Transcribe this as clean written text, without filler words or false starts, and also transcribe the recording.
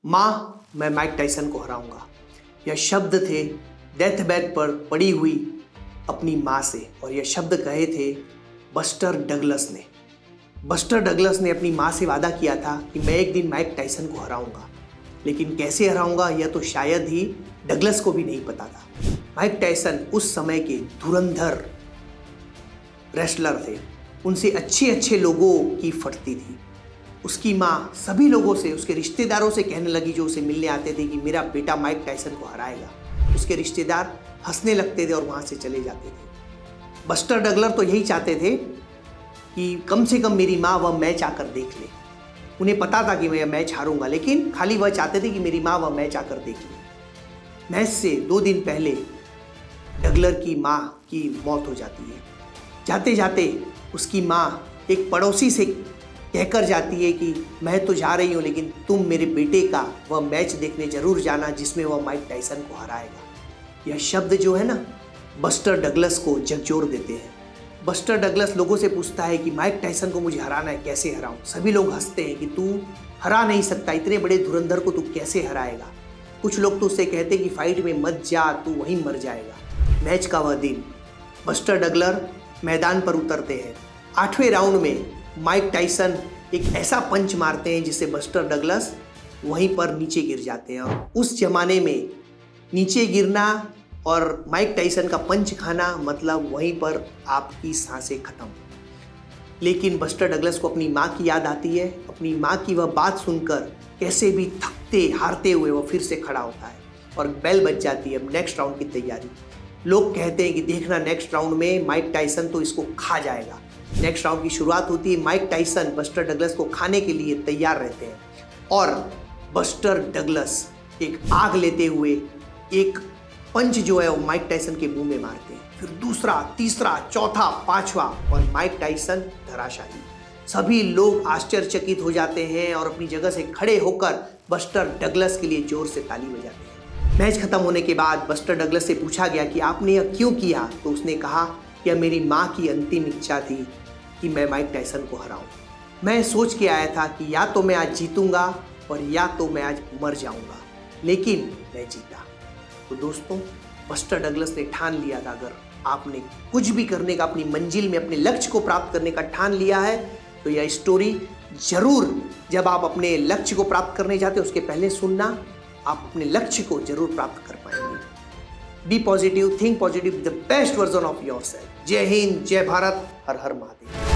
माँ, मैं Mike Tyson को हराऊंगा। यह शब्द थे डेथ बेड पर पड़ी हुई अपनी माँ से, और यह शब्द कहे थे बस्टर डगलस ने। बस्टर डगलस ने अपनी माँ से वादा किया था कि मैं एक दिन माइक टायसन को हराऊंगा, लेकिन कैसे हराऊंगा यह तो शायद ही डगलस को भी नहीं पता था। माइक टायसन उस समय के धुरंधर रेसलर थे, उनसे अच्छे लोगों की फटती थी। उसकी माँ सभी लोगों से, उसके रिश्तेदारों से कहने लगी जो उसे मिलने आते थे कि मेरा बेटा माइक टायसन को हराएगा। उसके रिश्तेदार हंसने लगते थे और वहाँ से चले जाते थे। बस्टर डगलर तो यही चाहते थे कि कम से कम मेरी माँ वह मैच आकर देख ले। उन्हें पता था कि मैं यह मैच हारूंगा, लेकिन खाली वह चाहते थे कि मेरी माँ वह मैच आकर देख ले। मैच से 2 दिन पहले डगलर की माँ की मौत हो जाती है। जाते जाते उसकी माँ एक पड़ोसी से कहकर जाती है कि मैं तो जा रही हूँ, लेकिन तुम मेरे बेटे का वह मैच देखने जरूर जाना जिसमें वह माइक टायसन को हराएगा। यह शब्द जो है ना, बस्टर डगलस को झकझोर देते हैं। बस्टर डगलस लोगों से पूछता है कि माइक टायसन को मुझे हराना है, कैसे हराऊं? सभी लोग हंसते हैं कि तू हरा नहीं सकता, इतने बड़े धुरंधर को तू कैसे हराएगा। कुछ लोग तो उससे कहते हैं कि फाइट में मत जा, तू वहीं मर जाएगा। मैच का वह दिन बस्टर डगलर मैदान पर उतरते हैं। 8वें राउंड में माइक टायसन एक ऐसा पंच मारते हैं जिससे बस्टर डगलस वहीं पर नीचे गिर जाते हैं। और उस जमाने में नीचे गिरना और माइक टायसन का पंच खाना मतलब वहीं पर आपकी सांसें खत्म। लेकिन बस्टर डगलस को अपनी माँ की याद आती है। अपनी माँ की वह बात सुनकर कैसे भी थकते हारते हुए वह फिर से खड़ा होता है और बेल बज जाती है। अब नेक्स्ट राउंड की तैयारी। लोग कहते हैं कि देखना नेक्स्ट राउंड में माइक टायसन तो इसको खा जाएगा। नेक्स्ट राउंड की शुरुआत होती है। माइक टायसन बस्टर डगलस को खाने के लिए तैयार रहते हैं और बस्टर डगलस एक आग लेते हुए एक पंच जो है वो माइक टायसन के मुंह में मारते हैं। फिर दूसरा, तीसरा, चौथा, 5वां और माइक टायसन धराशायी। सभी लोग आश्चर्यचकित हो जाते हैं और अपनी जगह से खड़े होकर बस्टर डगलस के लिए जोर से ताली बजाते हैं। मैच खत्म होने के बाद बस्टर डगलस से पूछा गया कि आपने यह क्यों किया, तो उसने कहा कि यह मेरी माँ की अंतिम इच्छा थी कि मैं माइक टायसन को हराऊं। मैं सोच के आया था कि या तो मैं आज जीतूंगा और या तो मैं आज मर जाऊंगा, लेकिन मैं जीता। तो दोस्तों, बस्टर डगलस ने ठान लिया था, अगर आपने कुछ भी करने का, अपनी मंजिल में अपने लक्ष्य को प्राप्त करने का ठान लिया है तो यह स्टोरी जरूर, जब आप अपने लक्ष्य को प्राप्त करने जाते उसके पहले सुनना। आप अपने लक्ष्य को जरूर प्राप्त कर पाएंगे। Be positive, think positive, the best version of yourself. जय हिंद, जय भारत, हर हर महादेव।